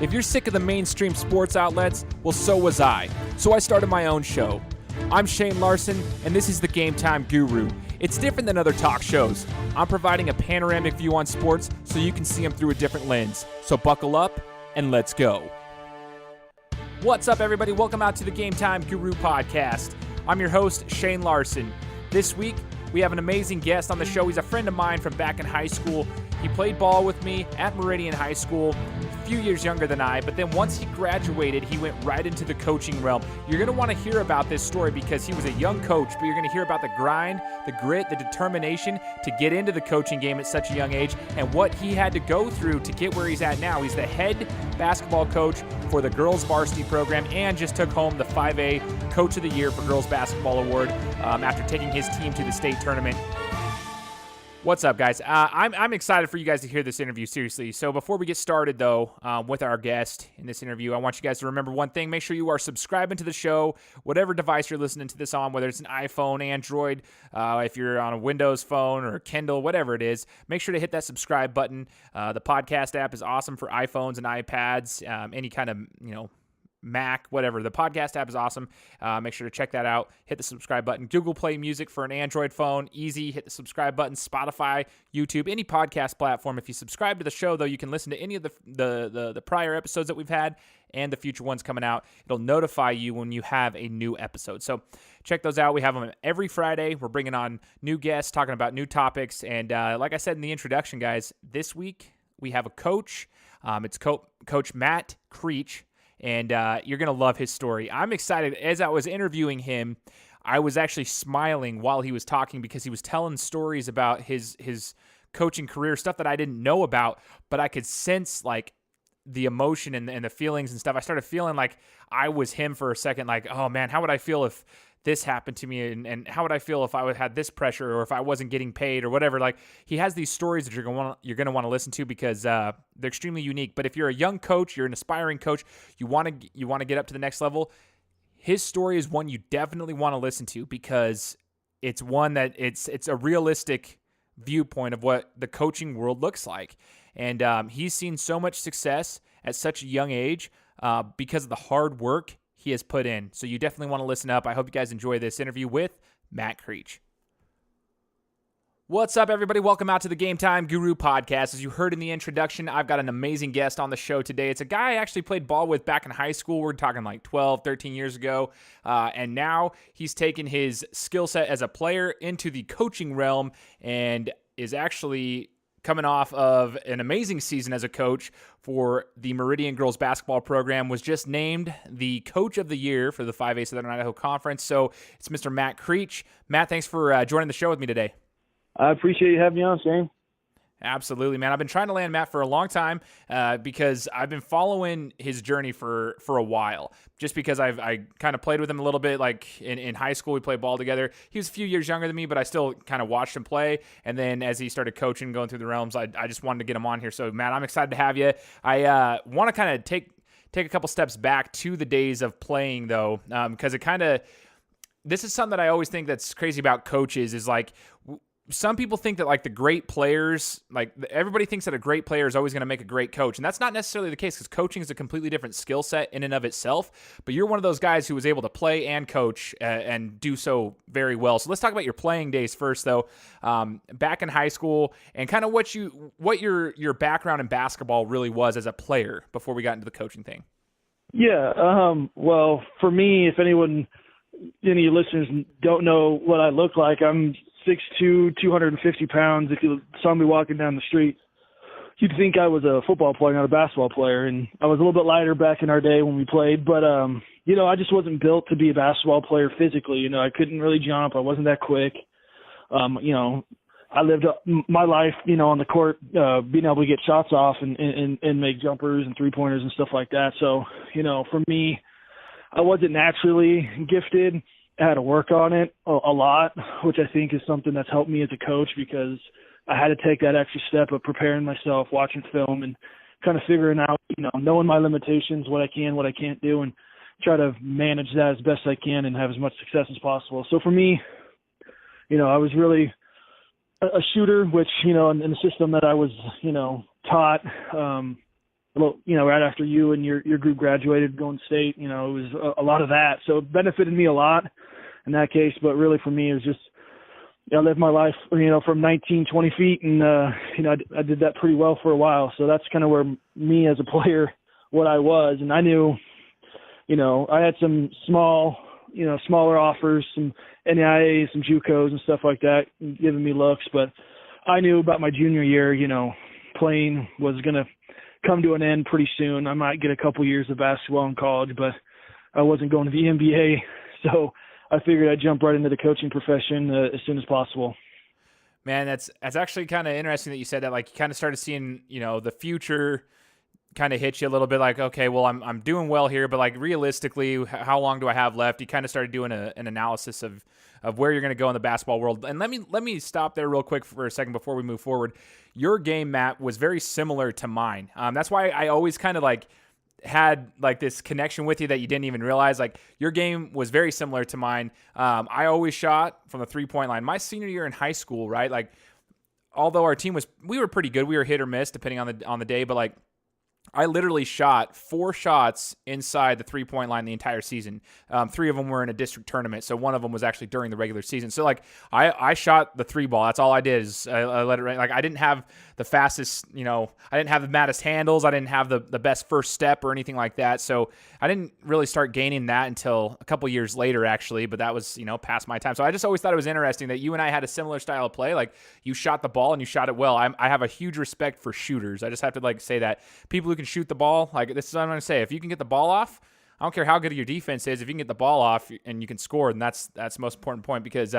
If you're sick of the mainstream sports outlets, well, so was I. So I started my own show. I'm Shane Larson, and this is the Game Time Guru. It's different than other talk shows. I'm providing a panoramic view on sports so you can see them through a different lens. So buckle up and let's go. What's up, everybody? Welcome out to the Game Time Guru podcast. I'm your host, Shane Larson. This week, we have an amazing guest on the show. He's a friend of mine from back in high school. He played ball with me at Meridian High School, a few years younger than I, but then once he graduated, he went right into the coaching realm. You're going to want to hear about this story because he was a young coach, but you're going to hear about the grind, the grit, the determination to get into the coaching game at such a young age and what he had to go through to get where he's at now. He's the head basketball coach for the Girls Varsity program and just took home the 5A Coach of the Year for Girls Basketball Award after taking his team to the state tournament. What's up, guys? I'm excited for you guys to hear this interview, seriously. So before we get started, though, with our guest in this interview, I want you guys to remember one thing. Make sure you are subscribing to the show, whatever device you're listening to this on, whether it's an iPhone, Android, if you're on a Windows phone or Kindle, whatever it is. Make sure to hit that subscribe button. The podcast app is awesome for iPhones and iPads, any kind of, Mac, whatever. The podcast app is awesome. Make sure to check that out. Hit the subscribe button. Google Play Music for an Android phone. Easy. Hit the subscribe button. Spotify, YouTube, any podcast platform. If you subscribe to the show, though, you can listen to any of the prior episodes that we've had and the future ones coming out. It'll notify you when you have a new episode. So check those out. We have them every Friday. We're bringing on new guests, talking about new topics. And like I said in the introduction, guys, this week we have a coach. It's Coach Matt Creech. And you're going to love his story. I'm excited. As I was interviewing him, I was actually smiling while he was talking because he was telling stories about his coaching career, stuff that I didn't know about, but I could sense like the emotion and the feelings and stuff. I started feeling like I was him for a second, like, oh man, how would I feel if this happened to me, and how would I feel if I would had this pressure or if I wasn't getting paid or whatever. Like, he has these stories that you're going to want to listen to because they're extremely unique. But if you're a young coach, you're an aspiring coach, you want to get up to the next level, his story is one you definitely want to listen to because it's one that it's a realistic viewpoint of what the coaching world looks like. And he's seen so much success at such a young age because of the hard work he has put in. So you definitely want to listen up. I hope you guys enjoy this interview with Matt Creech. What's up, everybody? Welcome out to the Game Time Guru podcast. As you heard in the introduction, I've got an amazing guest on the show today. It's a guy I actually played ball with back in high school. We're talking like 12, 13 years ago. And now he's taken his skill set as a player into the coaching realm and is actually coming off of an amazing season as a coach for the Meridian Girls Basketball program, was just named the Coach of the Year for the 5A Southern Idaho Conference. So it's Mr. Matt Creech. Matt, thanks for joining the show with me today. I appreciate you having me on, Shane. Absolutely, man. I've been trying to land Matt for a long time because I've been following his journey for a while. Just because I kind of played with him a little bit, like in high school, we played ball together. He was a few years younger than me, but I still kind of watched him play. And then as he started coaching, going through the realms, I just wanted to get him on here. So, Matt, I'm excited to have you. I want to kind of take a couple steps back to the days of playing, though, because this is something that I always think that's crazy about coaches is like, some people think that like the great players, like everybody thinks that a great player is always going to make a great coach. And that's not necessarily the case because coaching is a completely different skill set in and of itself. But you're one of those guys who was able to play and coach and do so very well. So let's talk about your playing days first, though. Back in high school and kind of what your background in basketball really was as a player before we got into the coaching thing. Yeah. Well, for me, if any of your listeners don't know what I look like, I'm 6'2", 250 pounds. If you saw me walking down the street, you'd think I was a football player, not a basketball player. And I was a little bit lighter back in our day when we played. But, I just wasn't built to be a basketball player physically. I couldn't really jump. I wasn't that quick. I lived my life, on the court, being able to get shots off and make jumpers and three-pointers and stuff like that. So, for me, I wasn't naturally gifted. I had to work on it a lot, which I think is something that's helped me as a coach because I had to take that extra step of preparing myself, watching film, and kind of figuring out, knowing my limitations, what I can, what I can't do, and try to manage that as best I can and have as much success as possible. So for me, I was really a shooter, which, in the system that I was, taught, right after you and your group graduated going to state. It was a lot of that. So it benefited me a lot in that case. But really for me, it was just, I lived my life, from 19, 20 feet. And, I did that pretty well for a while. So that's kind of where me as a player, what I was. And I knew, I had some smaller offers, some NAIAs, some JUCOs and stuff like that, giving me looks. But I knew about my junior year, playing was going to come to an end pretty soon. I might get a couple years of basketball in college, but I wasn't going to the NBA. So I figured I'd jump right into the coaching profession as soon as possible. Man, that's actually kind of interesting that you said that. Like, you kind of started seeing, the future kind of hit you a little bit, like, okay, well, I'm doing well here, but like realistically, how long do I have left? You kind of started doing an analysis of where you're going to go in the basketball world. And let me stop there real quick for a second before we move forward. Your game, Matt, was very similar to mine. That's why I always kind of like had like this connection with you that you didn't even realize. Like, your game was very similar to mine. I always shot from the 3-point line. My senior year in high school, right? Like, although our team we were pretty good. We were hit or miss depending on the day, but like, I literally shot 4 shots inside the 3-point line the entire season. 3 of them were in a district tournament, so one of them was actually during the regular season. So like, I shot the 3 ball. That's all I did is I let it rain. Like, I didn't have the fastest, I didn't have the maddest handles. I didn't have the best first step or anything like that. So I didn't really start gaining that until a couple years later, actually. But that was, past my time. So I just always thought it was interesting that you and I had a similar style of play. Like, you shot the ball and you shot it well. I have a huge respect for shooters. I just have to like say that people who can shoot the ball, like, this is what I'm going to say. If you can get the ball off, I don't care how good your defense is. If you can get the ball off and you can score, then that's the most important point, because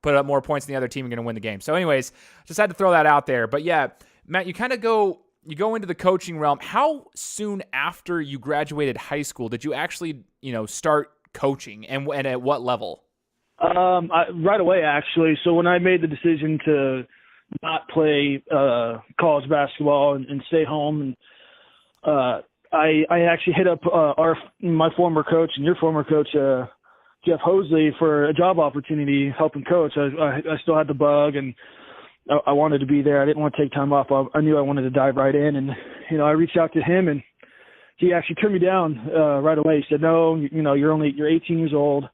put up more points than the other team, you're going to win the game. So anyways, just had to throw that out there. But yeah, Matt, you kind of go into the coaching realm. How soon after you graduated high school did you actually, start coaching, and at what level? Right away, actually. So when I made the decision to not play college basketball and stay home, and I actually hit up my former coach and your former coach, Jeff Hosley, for a job opportunity helping coach. I still had the bug, and I wanted to be there. I didn't want to take time off. I knew I wanted to dive right in, and I reached out to him, and he actually turned me down right away. He said, "No, you're 18 years old.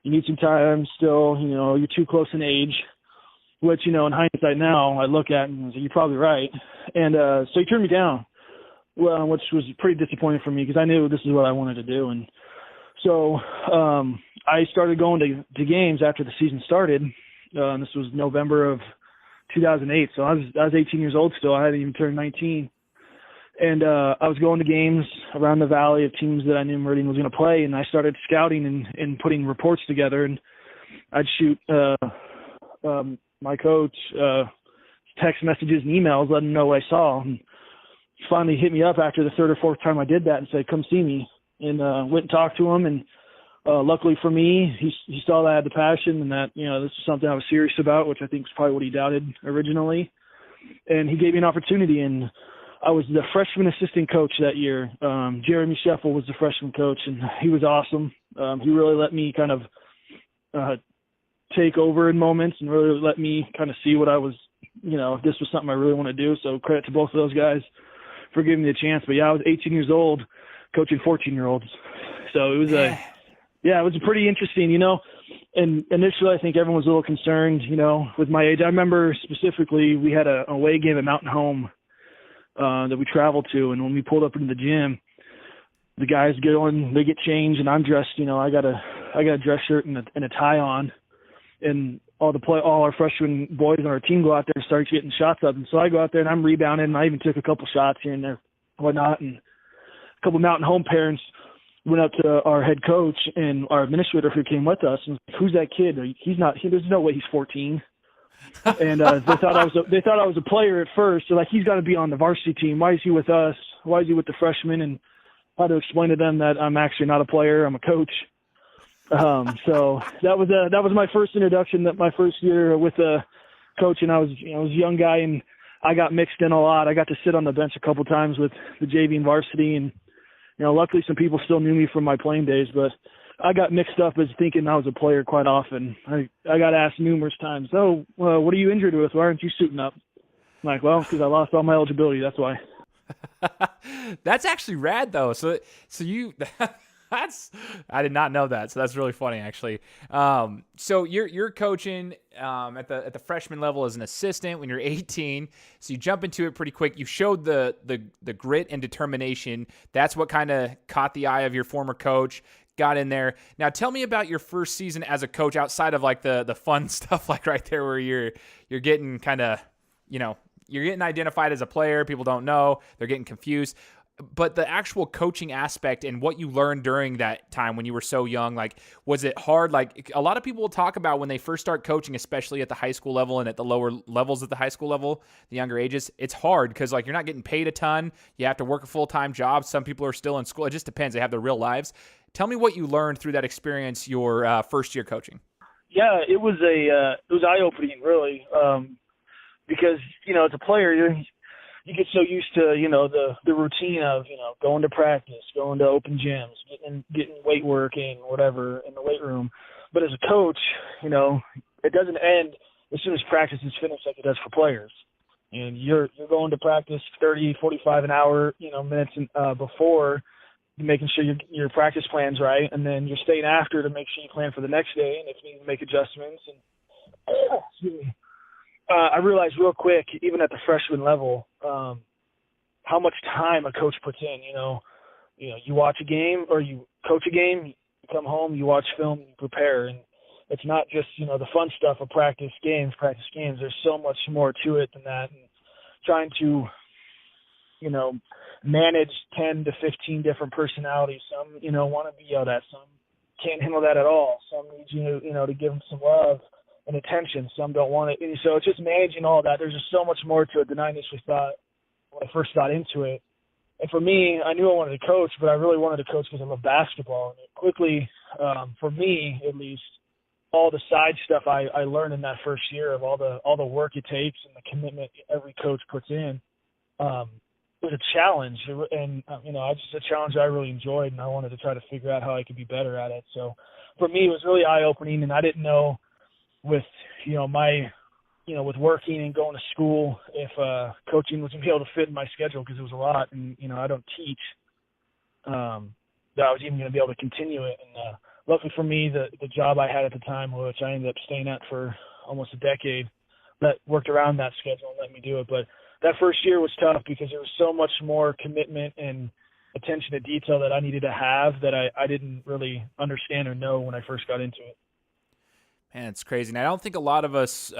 You need some time still. You're too close in age." Which, in hindsight now, I look at and say, you're probably right. And so he turned me down, well, which was pretty disappointing for me, because I knew this is what I wanted to do. And so I started going to games after the season started. This was November of 2008. So I was 18 years old still. I hadn't even turned 19. And I was going to games around the valley of teams that I knew Meridian was going to play. And I started scouting and putting reports together. And I'd shoot my coach text messages and emails, letting him know what I saw. And he finally hit me up after the 3rd or 4th time I did that and said, "Come see me." And went and talked to him. And luckily for me, he saw that I had the passion, and that, this was something I was serious about, which I think is probably what he doubted originally. And he gave me an opportunity, and I was the freshman assistant coach that year. Jeremy Sheffel was the freshman coach, and he was awesome. He really let me kind of take over in moments, and really let me kind of see what I was, if this was something I really want to do. So credit to both of those guys for giving me a chance. But yeah, I was 18 years old coaching 14-year-olds. So it was it was pretty interesting, and initially I think everyone was a little concerned, with my age. I remember specifically we had a away game at Mountain Home that we traveled to. And when we pulled up into the gym, the guys they get changed, and I'm dressed, I got a dress shirt and a tie on. And all our freshman boys on our team go out there and start getting shots up. And so I go out there and I'm rebounding, and I even took a couple shots here and there, whatnot. And a couple Mountain Home parents went up to our head coach and our administrator who came with us and was like, "Who's that kid? There's no way he's 14." And they thought I was a player at first. They're like, "He's got to be on the varsity team. Why is he with us? Why is he with the freshmen?" And I had to explain to them that I'm actually not a player. I'm a coach. So that was my first introduction, my first year with a coach, and I was a young guy, and I got mixed in a lot. I got to sit on the bench a couple times with the JV and varsity, and luckily some people still knew me from my playing days, but I got mixed up as thinking I was a player quite often. I got asked numerous times, "Oh, what are you injured with? Why aren't you suiting up?" I'm like, "Well, because I lost all my eligibility, that's why." That's actually rad though. So you that's I did not know that. So that's really funny actually. So you're coaching at the freshman level as an assistant when you're 18. So you jump into it pretty quick. You showed the grit and determination. That's what kind of caught the eye of your former coach. Got in there. Now tell me about your first season as a coach outside of like the fun stuff like right there where you're getting kind of, you're getting identified as a player. People don't know. They're getting confused. But the actual coaching aspect and what you learned during that time when you were so young, like, was it hard? Like, a lot of people will talk about when they first start coaching, especially at the high school level and at the lower levels at the high school level, the younger ages, it's hard because, like, you're not getting paid a ton. You have to work a full-time job. Some people are still in school. It just depends. They have their real lives. Tell me what you learned through that experience, your first year coaching. Yeah, it was eye-opening, really, because, as a player, you get so used to, the routine of, going to practice, going to open gyms, getting weight work in, whatever, in the weight room. But as a coach, it doesn't end as soon as practice is finished like it does for players. And you're going to practice 30, 45 an hour, minutes before, making sure your practice plan's right, and then you're staying after to make sure you plan for the next day, and if you need to make adjustments. And excuse me. I realized real quick, even at the freshman level, how much time a coach puts in. You watch a game or you coach a game, you come home, you watch film, you prepare, and it's not just the fun stuff of practice games. There's so much more to it than that. And trying to manage 10 to 15 different personalities. Some want to be yelled at, some can't handle that at all. Some need you to give them some love and attention. Some don't want it. And so it's just managing all that. There's just so much more to it than I initially thought when I first got into it. And for me, I knew I wanted to coach, but I really wanted to coach because I love basketball. And it quickly, for me at least, all the side stuff I learned in that first year of all the work it takes and the commitment every coach puts in was a challenge. And it's just a challenge I really enjoyed, and I wanted to try to figure out how I could be better at it. So for me, it was really eye-opening, and I didn't know with with working and going to school if coaching was going to be able to fit in my schedule, because it was a lot, and I don't teach, that I was even going to be able to continue it. And luckily for me, the job I had at the time, which I ended up staying at for almost a decade, that worked around that schedule and let me do it. But that first year was tough because there was so much more commitment and attention to detail that I needed to have that I didn't really understand or know when I first got into it. Man, it's crazy. And I don't think a lot of us,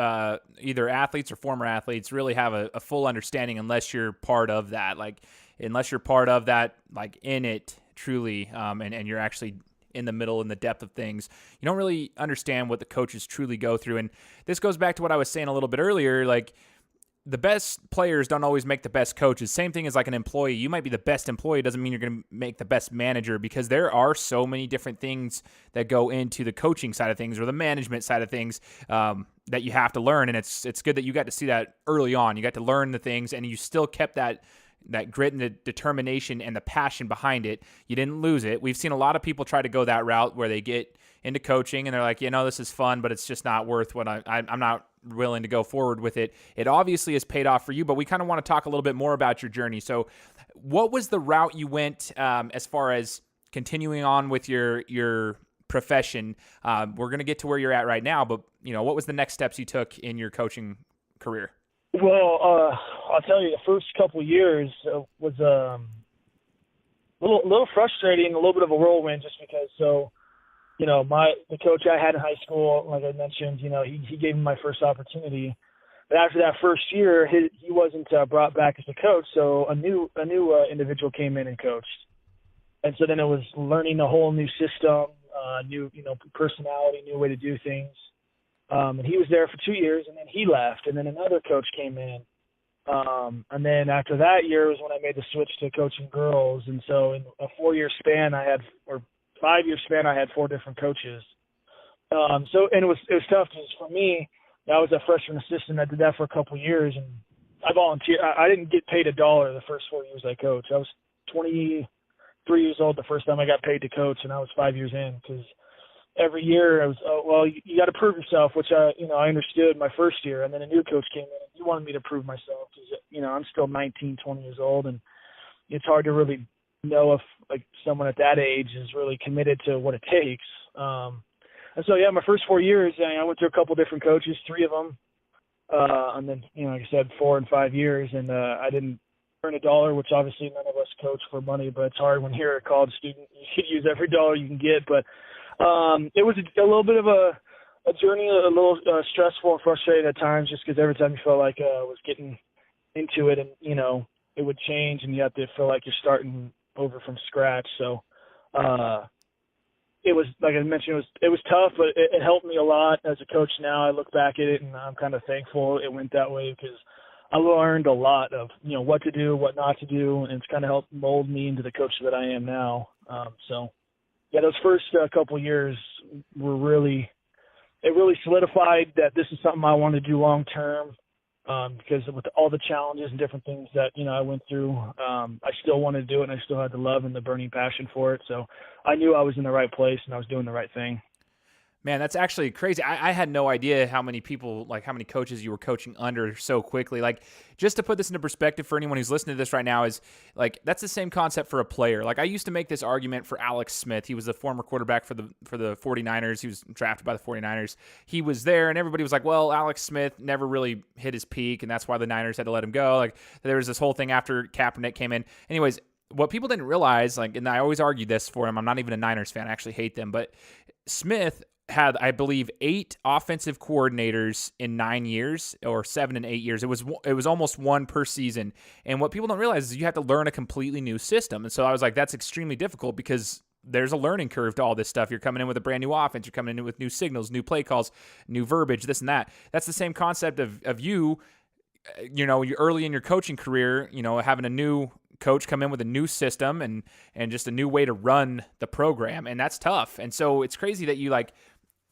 either athletes or former athletes, really have a full understanding unless you're part of that. Like, unless you're part of that, like in it truly, and you're actually in the middle, in the depth of things, you don't really understand what the coaches truly go through. And this goes back to what I was saying a little bit earlier, like, the best players don't always make the best coaches. Same thing as like an employee. You might be the best employee. Doesn't mean you're going to make the best manager, because there are so many different things that go into the coaching side of things or the management side of things that you have to learn. And it's good that you got to see that early on. You got to learn the things, and you still kept that grit and the determination and the passion behind it. You didn't lose it. We've seen a lot of people try to go that route where they get into coaching and they're like, this is fun, but it's just not worth what I'm not willing to go forward with it. It obviously has paid off for you, but we kind of want to talk a little bit more about your journey. So what was the route you went as far as continuing on with your profession? We're going to get to where you're at right now, but what was the next steps you took in your coaching career? Well, I'll tell you, the first couple of years was a little frustrating, a little bit of a whirlwind, just because. So, the coach I had in high school, like I mentioned, he gave me my first opportunity. But after that first year, he wasn't brought back as a coach, so a new individual came in and coached. And so then it was learning a whole new system, new personality, new way to do things. And he was there for 2 years, and then he left, and then another coach came in. And then after that year was when I made the switch to coaching girls. And so in a 5-year span, I had 4 different coaches. And it was tough because for me, I was a freshman assistant. I did that for a couple of years, and I volunteered. I didn't get paid $1 the first 4 years I coached. I was 23 years old the first time I got paid to coach, and I was 5 years in, because every year I was, you got to prove yourself, which I understood my first year. And then a new coach came in, and he wanted me to prove myself because, I'm still 19, 20 years old. And it's hard to really know if like someone at that age is really committed to what it takes. And so, yeah, my first 4 years, I went through a couple different coaches, 3 of them. And then, like I said, 4 and 5 years, and I didn't earn a dollar, which obviously none of us coach for money, but it's hard when you're a college student. You should use every dollar you can get. But it was a little bit of a journey, a little stressful and frustrating at times, just because every time you felt like I was getting into it and, it would change and you have to feel like you're starting over from scratch. So it was, like I mentioned, it was tough, but it helped me a lot as a coach now. I look back at it and I'm kind of thankful it went that way because I learned a lot of, what to do, what not to do, and it's kind of helped mold me into the coach that I am now. So, yeah, those first couple years were really solidified that this is something I want to do long term. Because with all the challenges and different things that, I went through, I still wanted to do it, and I still had the love and the burning passion for it. So I knew I was in the right place and I was doing the right thing. Man, that's actually crazy. I had no idea how many people, like how many coaches you were coaching under so quickly. Like, just to put this into perspective for anyone who's listening to this right now is, like, that's the same concept for a player. Like, I used to make this argument for Alex Smith. He was the former quarterback for the 49ers. He was drafted by the 49ers. He was there, and everybody was like, well, Alex Smith never really hit his peak, and that's why the Niners had to let him go. Like, there was this whole thing after Kaepernick came in. Anyways, what people didn't realize, like, and I always argued this for him. I'm not even a Niners fan. I actually hate them. But Smith had, I believe, 8 offensive coordinators in 9 years, or 7 and 8 years. It was almost one per season. And what people don't realize is you have to learn a completely new system. And so I was like, that's extremely difficult because there's a learning curve to all this stuff. You're coming in with a brand new offense. You're coming in with new signals, new play calls, new verbiage, this and that. That's the same concept of you early in your coaching career, having a new coach come in with a new system and just a new way to run the program. And that's tough. And so it's crazy that you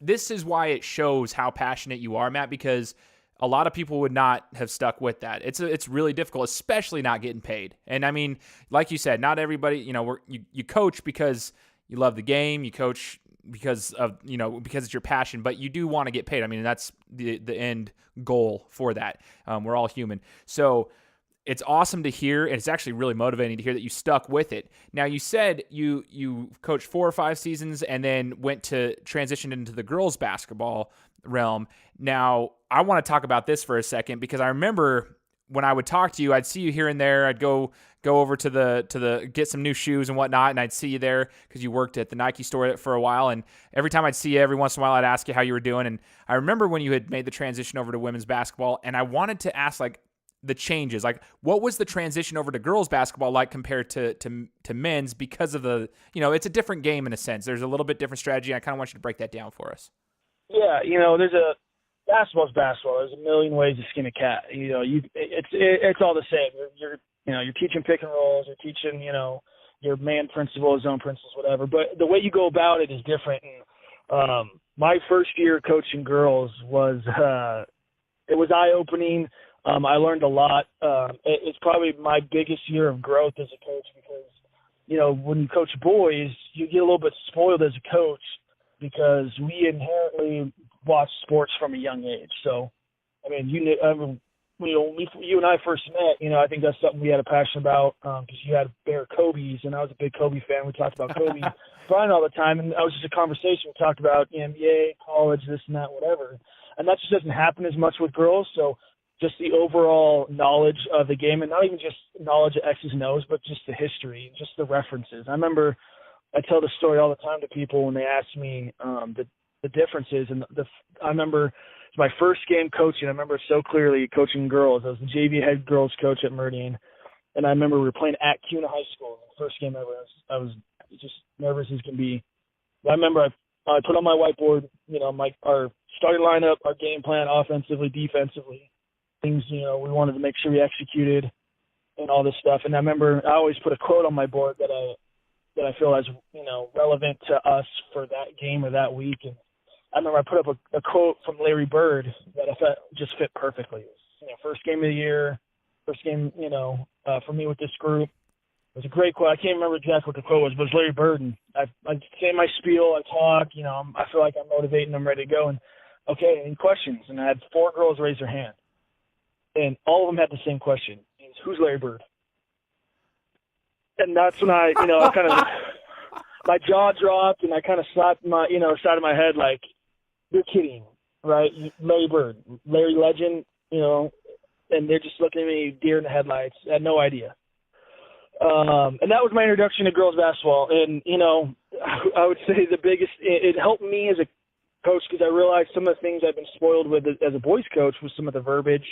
this is why it shows how passionate you are, Matt, because a lot of people would not have stuck with that. It's really difficult, especially not getting paid. And I mean, like you said, not everybody, you coach because you love the game, you coach because it's your passion, but you do want to get paid. I mean, that's the end goal for that. We're all human. So it's awesome to hear, and it's actually really motivating to hear that you stuck with it. Now, you said you coached 4 or 5 seasons and then went to transition into the girls basketball realm. Now, I want to talk about this for a second because I remember when I would talk to you, I'd see you here and there. I'd go over to the get some new shoes and whatnot, and I'd see you there because you worked at the Nike store for a while. And every time I'd see you, every once in a while, I'd ask you how you were doing. And I remember when you had made the transition over to women's basketball, and I wanted to ask, the changes, what was the transition over to girls basketball like compared to men's, because of the, it's a different game in a sense. There's a little bit different strategy. I kind of want you to break that down for us. Yeah. Basketball's basketball. There's a million ways to skin a cat. It's all the same. You're teaching pick and rolls, you're teaching, your man principle, zone principles, whatever. But the way you go about it is different. And my first year coaching girls was, it was eye-opening. I learned a lot. It's probably my biggest year of growth as a coach because, when you coach boys, you get a little bit spoiled as a coach because we inherently watch sports from a young age. So, when you and I first met, I think that's something we had a passion about because you had Bear Kobe's, and I was a big Kobe fan. We talked about Kobe Bryant all the time, and that was just a conversation. We talked about NBA, college, this and that, whatever. And that just doesn't happen as much with girls. So just the overall knowledge of the game, and not even just knowledge of X's and O's, but just the history, just the references. I remember I tell this story all the time to people when they ask me the differences. And I remember it was my first game coaching. I remember so clearly coaching girls. I was the JV head girls coach at Meridian. And I remember we were playing at CUNA High School. First game ever. I was just nervous as can be. But I remember I put on my whiteboard, our starting lineup, our game plan, offensively, defensively, things, we wanted to make sure we executed and all this stuff. And I remember I always put a quote on my board that I feel is, relevant to us for that game or that week. And I remember I put up a quote from Larry Bird that I thought just fit perfectly. It was, first game of the year, first game, for me with this group. It was a great quote. I can't remember exactly what the quote was, but it was Larry Bird. And I say my spiel, I talk, I feel like I'm motivating, I'm ready to go. And okay, any questions? And I had 4 girls raise their hand. And all of them had the same question. Who's Larry Bird? And that's when I kind of my jaw dropped and I kind of slapped my side of my head like, you're kidding, right? Larry Bird, Larry Legend, and they're just looking at me deer in the headlights. I had no idea. And that was my introduction to girls basketball. And, I would say the biggest, it helped me as a coach because I realized some of the things I've been spoiled with as a boys coach was some of the verbiage.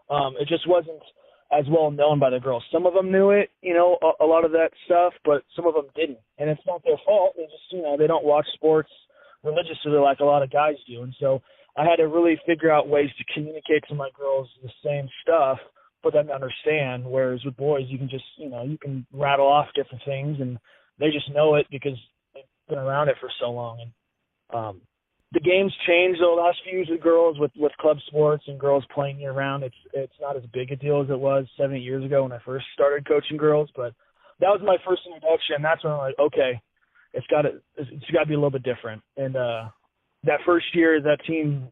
It just wasn't as well known by the girls. Some of them knew it, a lot of that stuff, but some of them didn't. And it's not their fault. They just, they don't watch sports religiously like a lot of guys do. And so I had to really figure out ways to communicate to my girls the same stuff for them to understand, whereas with boys, you can just, you can rattle off different things, and they just know it because they've been around it for so long. And the game's changed the last few years with girls, with club sports and girls playing year-round. It's not as big a deal as it was 7-8 years ago when I first started coaching girls, but that was my first introduction. That's when I'm like, okay, it's got to be a little bit different. And that first year, that team,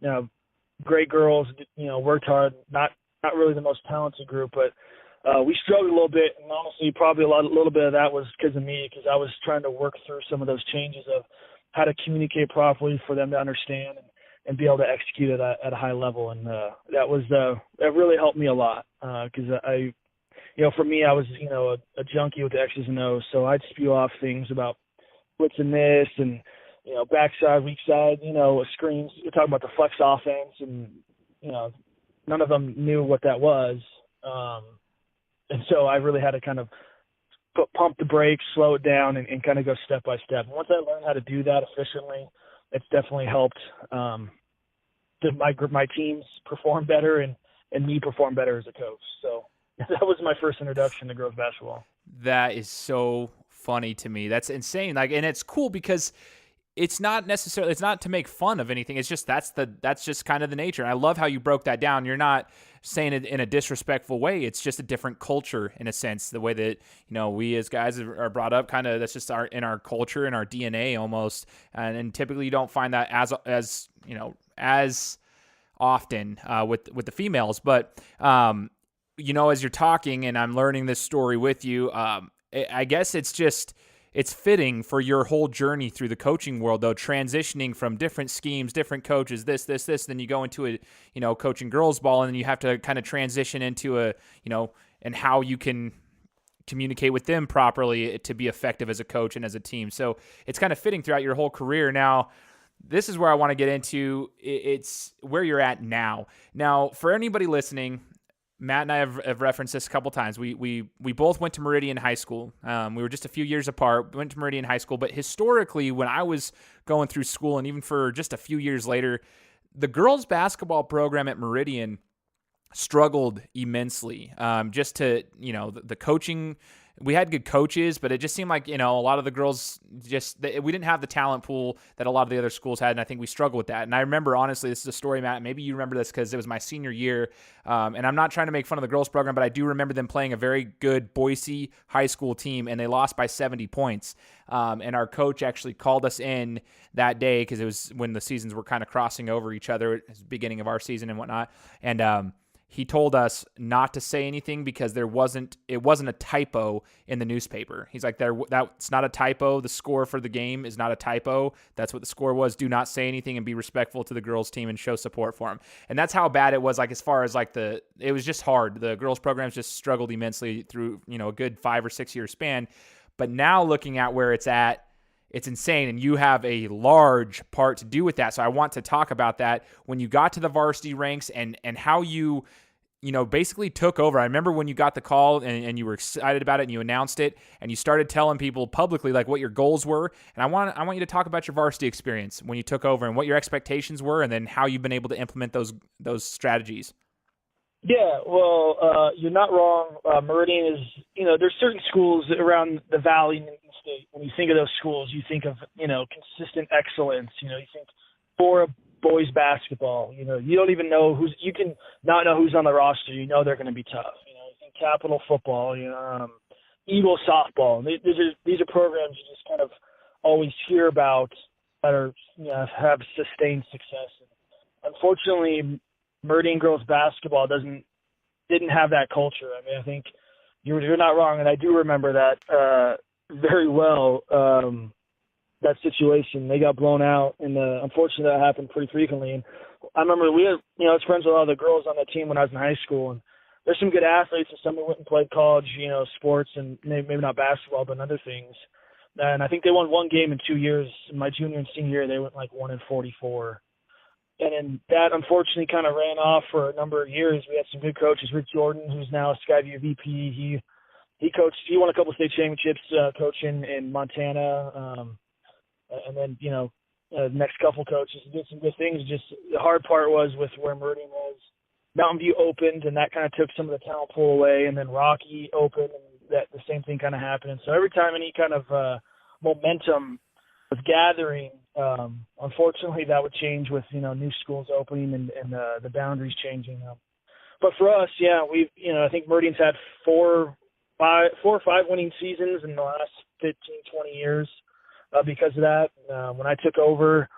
great girls, worked hard, not really the most talented group, but we struggled a little bit, and honestly, probably a little bit of that was because of me, because I was trying to work through some of those changes of how to communicate properly for them to understand and be able to execute it at a high level, and that really helped me a lot because for me, I was a junkie with the X's and O's, so I'd spew off things about what's in this and backside, weak side, screens. We're talking about the flex offense, and none of them knew what that was. And so I really had to kind of pump the brakes, slow it down, and kind of go step by step. And once I learned how to do that efficiently, it's definitely helped my teams perform better and me perform better as a coach. So that was my first introduction to girls basketball. That is so funny to me. That's insane. And it's cool because it's not to make fun of anything. It's just that's just kind of the nature. And I love how you broke that down. You're not saying it in a disrespectful way. It's just a different culture in a sense. The way that we as guys are brought up, kind of that's just in our culture and our DNA almost. And typically you don't find that as often with the females. But as you're talking and I'm learning this story with you, I guess it's fitting for your whole journey through the coaching world, though, transitioning from different schemes, different coaches, this, then you go into coaching girls ball, and then you have to kind of transition into and how you can communicate with them properly to be effective as a coach and as a team. So it's kind of fitting throughout your whole career. Now, this is where I want to get into. It's where you're at now. Now, for anybody listening, Matt and I have referenced this a couple times. We both went to Meridian High School. We were just a few years apart. We went to Meridian High School, but historically, when I was going through school, and even for just a few years later, the girls basketball program at Meridian struggled immensely. Just to the coaching. We had good coaches, but it just seemed like, a lot of the girls we didn't have the talent pool that a lot of the other schools had. And I think we struggled with that. And I remember, honestly, this is a story, Matt, maybe you remember this because it was my senior year. And I'm not trying to make fun of the girls program, but I do remember them playing a very good Boise high school team, and they lost by 70 points. And our coach actually called us in that day because it was when the seasons were kind of crossing over each other. It was the beginning of our season and whatnot. And, he told us not to say anything because it wasn't a typo in the newspaper. He's like, that's not a typo. The score for the game is not a typo. That's what the score was. Do not say anything and be respectful to the girls team and show support for them. And that's how bad it was. Like, as far as like it was just hard. The girls programs just struggled immensely through, a good 5 or 6 year span. But now looking at where it's at, it's insane, and you have a large part to do with that. So I want to talk about that when you got to the varsity ranks and how you basically took over. I remember when you got the call and you were excited about it and you announced it and you started telling people publicly like what your goals were. And I want you to talk about your varsity experience when you took over and what your expectations were, and then how you've been able to implement those strategies. Yeah, well, you're not wrong. Meridian is, there's certain schools around the valley in the state. When you think of those schools, you think of, consistent excellence. You think for boys basketball, you don't even know you can not know who's on the roster. They're going to be tough. You think Capital football, Eagle softball. These are programs you just kind of always hear about that are, have sustained success. And unfortunately, Meridian girls basketball didn't have that culture. I mean, I think you're not wrong, and I do remember that very well. That situation, they got blown out, and unfortunately that happened pretty frequently. And I remember I was friends with a lot of the girls on that team when I was in high school, and there's some good athletes, and some who went and played college, sports, and maybe not basketball, but in other things. And I think they won one game in 2 years. In my junior and senior year, they went like 1-44. And then that unfortunately kind of ran off for a number of years. We had some good coaches. Rick Jordan, who's now a Skyview VP, he coached. He won a couple of state championships coaching in Montana. And then, the next couple coaches did some good things. Just the hard part was with where Meridian was. Mountain View opened, and that kind of took some of the talent pool away. And then Rocky opened, and the same thing kind of happened. And so every time any kind of momentum was gathering, unfortunately that would change with, new schools opening and the boundaries changing. But for us, I think Meridian's had four or five winning seasons in the last 15, 20 years. Because of that, when I took over,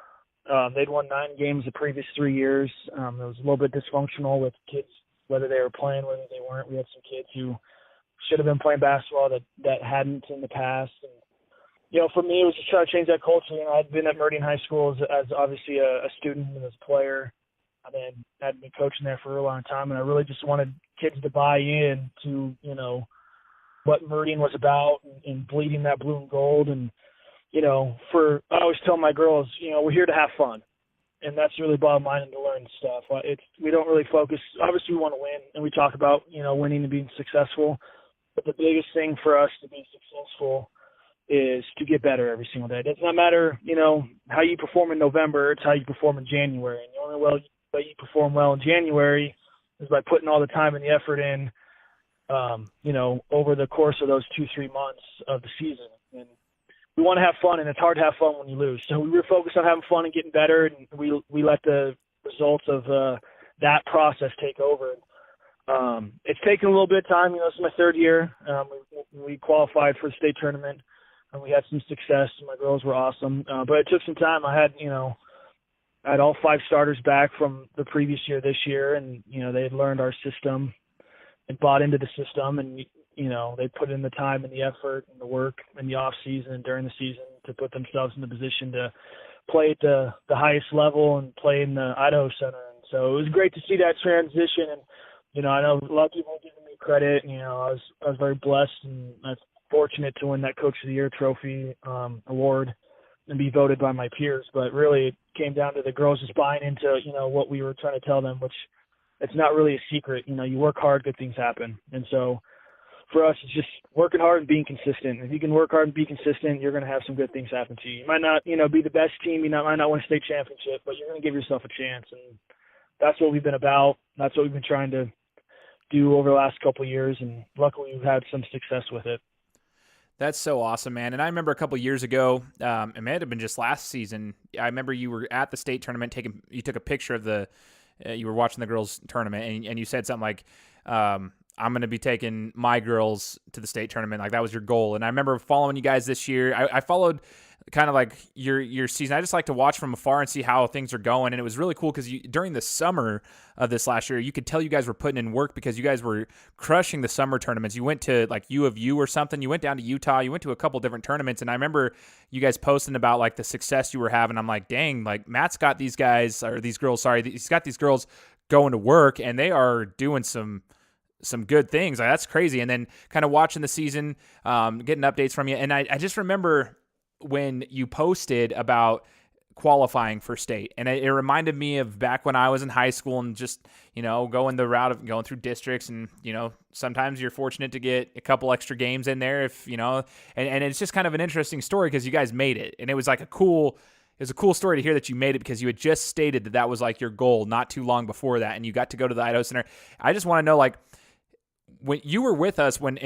they'd won 9 games the previous 3 years. It was a little bit dysfunctional with kids, whether they were playing, whether they weren't. We had some kids who should have been playing basketball that hadn't in the past. And, for me, it was just trying to change that culture. I'd been at Meridian High School as obviously a student and as a player. I mean, I'd been coaching there for a long time, and I really just wanted kids to buy in to, what Meridian was about and bleeding that blue and gold. And, I always tell my girls, we're here to have fun. And that's really bottom line and to learn stuff. We don't really focus. Obviously, we want to win, and we talk about, winning and being successful. But the biggest thing for us to be successful is to get better every single day. It does not matter, how you perform in November. It's how you perform in January. And the only way you perform well in January is by putting all the time and the effort in, over the course of those 2-3 months of the season. And we want to have fun, and it's hard to have fun when you lose. So we were focused on having fun and getting better, and we let the results of that process take over. It's taken a little bit of time. This is my 3rd year. We qualified for the state tournament, and we had some success. My girls were awesome, but it took some time. I had all 5 starters back from the previous year this year, and they had learned our system and bought into the system, and they put in the time and the effort and the work in the off season and during the season to put themselves in the position to play at the highest level and play in the Idaho Center. And so it was great to see that transition. And, I know a lot of people are giving me credit. I was very blessed and fortunate to win that Coach of the Year trophy award and be voted by my peers. But really it came down to the girls just buying into, what we were trying to tell them, which it's not really a secret. You work hard, good things happen. And so for us, it's just working hard and being consistent. If you can work hard and be consistent, you're going to have some good things happen to you. You might not, be the best team. You might not win a state championship, but you're going to give yourself a chance. And that's what we've been about. That's what we've been trying to do over the last couple of years. And luckily, we've had some success with it. That's so awesome, man. And I remember a couple of years ago, it may have been just last season. I remember you were at the state tournament. You took a picture of you were watching the girls tournament, and you said something like, I'm going to be taking my girls to the state tournament. Like that was your goal. And I remember following you guys this year. I followed kind of like your season. I just like to watch from afar and see how things are going. And it was really cool because during the summer of this last year, you could tell you guys were putting in work because you guys were crushing the summer tournaments. You went to like U of U or something. You went down to Utah. You went to a couple different tournaments. And I remember you guys posting about like the success you were having. I'm like, dang, like Matt's got these guys or these girls, he's got these girls going to work and they are doing some good things. Like, that's crazy. And then kind of watching the season, getting updates from you. And I just remember when you posted about qualifying for state, and it reminded me of back when I was in high school and just, going the route of going through districts. And, sometimes you're fortunate to get a couple extra games in there if, and it's just kind of an interesting story because you guys made it. And it was like a cool story to hear that you made it because you had just stated that was like your goal not too long before that. And you got to go to the Idaho Center. I just want to know, like, when you were with us when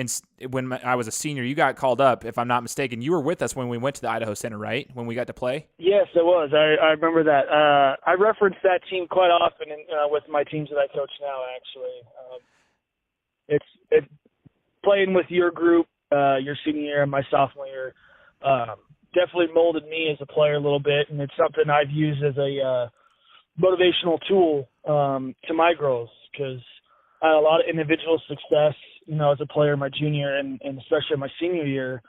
I was a senior, you got called up, if I'm not mistaken. You were with us when we went to the Idaho Center, right? When we got to play? Yes, it was. I remember that. I reference that team quite often with my teams that I coach now, actually. It's playing with your group, your senior year and my sophomore year, definitely molded me as a player a little bit, and it's something I've used as a motivational tool to my girls because I had a lot of individual success, as a player my junior and especially my senior year.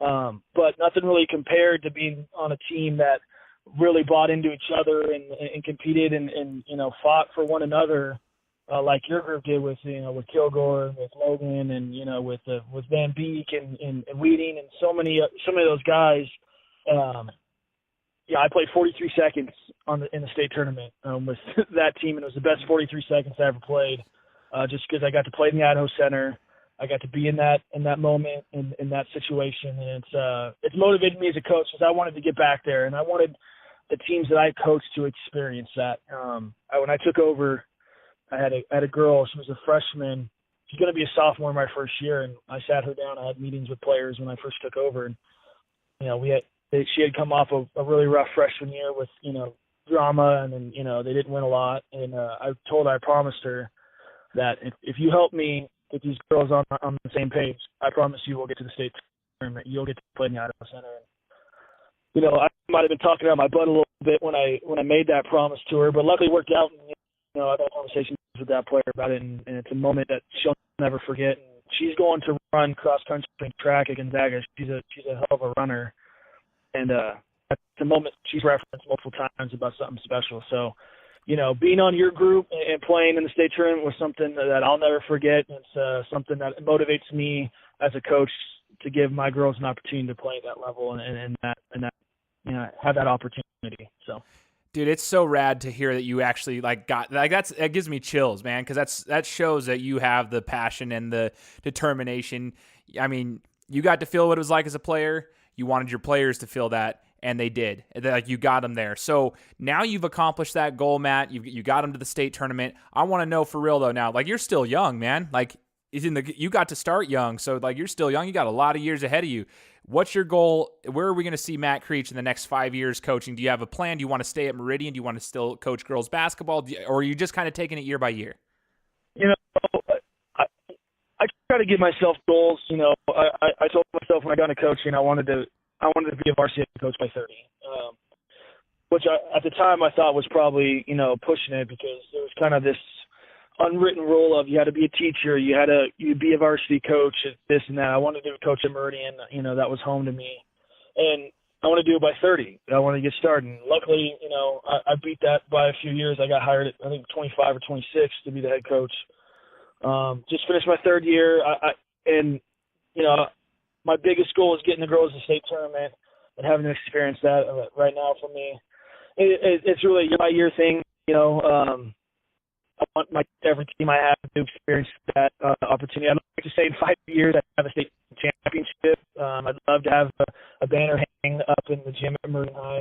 But nothing really compared to being on a team that really bought into each other and competed and fought for one another, like your group did with Kilgore, with Logan, and with Van Beek and Weeding and so many of those guys. I played 43 seconds in the state tournament with that team, and it was the best 43 seconds I ever played, just because I got to play in the Idaho Center. I got to be in that moment, in that situation, and it's motivated me as a coach because I wanted to get back there, and I wanted the teams that I coached to experience that. When I took over, I had a girl. She was a freshman. She's going to be a sophomore my first year, and I sat her down. I had meetings with players when I first took over, and she had come off a really rough freshman year with drama, and then they didn't win a lot. And I promised her that if you help me get these girls on the same page, I promise you we'll get to the state tournament. You'll get to play in the Idaho Center. And, I might have been talking out my butt a little bit when I made that promise to her, but luckily it worked out. And, I've had conversations with that player about it, and it's a moment that she'll never forget. And she's going to run cross country and track at Gonzaga. She's a hell of a runner, and that's the moment she's referenced multiple times about something special. So, being on your group and playing in the state tournament was something that I'll never forget. It's something that motivates me as a coach to give my girls an opportunity to play at that level and have that opportunity. So, dude, it's so rad to hear that you actually that gives me chills, man, because that shows that you have the passion and the determination. I mean, you got to feel what it was like as a player. You wanted your players to feel that. And they did. You got them there. So now you've accomplished that goal, Matt. You got them to the state tournament. I want to know for real though. Now, you're still young, man. You got to start young, so you're still young. You got a lot of years ahead of you. What's your goal? Where are we going to see Matt Creech in the next 5 years coaching? Do you have a plan? Do you want to stay at Meridian? Do you want to still coach girls basketball, or are you just kind of taking it year by year? I try to give myself goals. I told myself when I got into coaching, I wanted to be a varsity coach by 30, which at the time I thought was probably, pushing it, because there was kind of this unwritten rule of you had to be a teacher, you'd be a varsity coach, this and that. I wanted to coach at Meridian, that was home to me. And I want to do it by 30. I want to get started. And luckily, I beat that by a few years. I got hired at, I think, 25 or 26 to be the head coach. Just finished my third year. My biggest goal is getting the girls to the state tournament and having to experience that right now for me. It's really a year-by-year thing. I want every team I have to experience that opportunity. I'd like to say in 5 years I have a state championship. I'd love to have a banner hanging up in the gym at Meridian High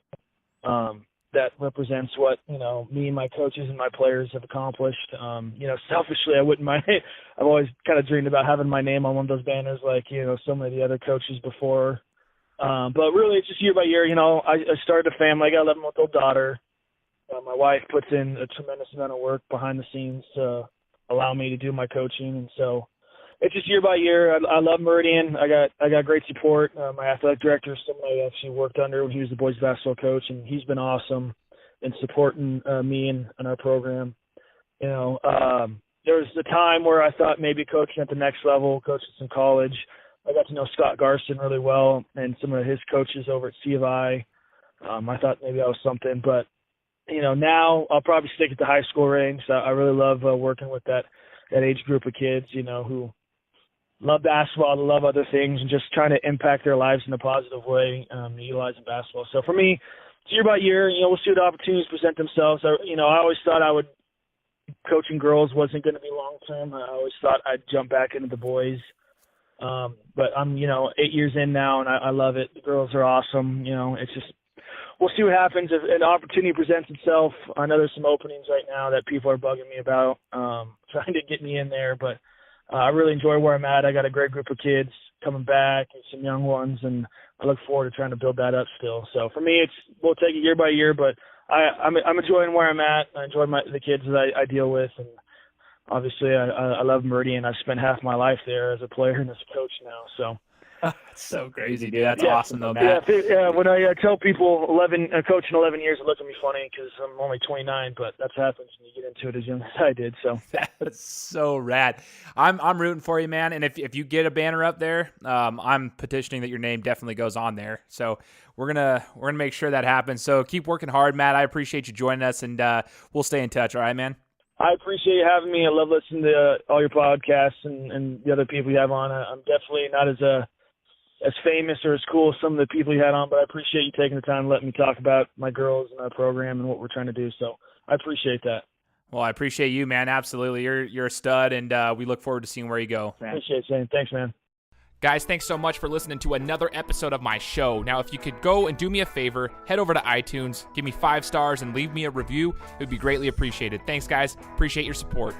that represents what, me and my coaches and my players have accomplished. Selfishly, I wouldn't mind it. I've always kind of dreamed about having my name on one of those banners like, so many of the other coaches before. But really, it's just year by year. I started a family. I got an 11-month-old daughter. My wife puts in a tremendous amount of work behind the scenes to allow me to do my coaching. And so it's just year by year. I love Meridian. I got great support. My athletic director is somebody I actually worked under when he was the boys basketball coach, and he's been awesome in supporting me and our program. There was a time where I thought maybe coaching at the next level, coaching some college. I got to know Scott Garson really well and some of his coaches over at C of I. I thought maybe that was something, but now I'll probably stick at the high school ranks. I really love working with that age group of kids, who love basketball, they love other things, and just trying to impact their lives in a positive way, utilizing basketball. So for me, it's year by year. We'll see what opportunities present themselves. I always thought coaching girls wasn't going to be long term. I always thought I'd jump back into the boys. But I'm 8 years in now, and I love it. The girls are awesome. It's just, we'll see what happens if an opportunity presents itself. I know there's some openings right now that people are bugging me about, trying to get me in there, but I really enjoy where I'm at. I got a great group of kids coming back and some young ones, and I look forward to trying to build that up still. So for me, we'll take it year by year, but I'm enjoying where I'm at. I enjoy the kids that I deal with, and obviously I love Meridian. I've spent half my life there as a player and as a coach now. So So crazy, dude. That's awesome, though, Matt. When I tell people coaching 11 years, it looks at me funny because I'm only 29, but that's what happens when you get into it as young as I did. So that's so rad. I'm rooting for you, man. And if you get a banner up there, I'm petitioning that your name definitely goes on there. So we're gonna make sure that happens. So keep working hard, Matt. I appreciate you joining us, and we'll stay in touch. All right, man. I appreciate you having me. I love listening to all your podcasts and the other people you have on. I'm definitely not as famous or as cool as some of the people you had on, but I appreciate you taking the time to let me talk about my girls and our program and what we're trying to do. So I appreciate that. Well, I appreciate you, man. Absolutely. You're a stud, and we look forward to seeing where you go. Appreciate it, Shane. Thanks, man. Guys, thanks so much for listening to another episode of my show. Now, if you could go and do me a favor, head over to iTunes, give me 5 stars, and leave me a review. It would be greatly appreciated. Thanks, guys. Appreciate your support.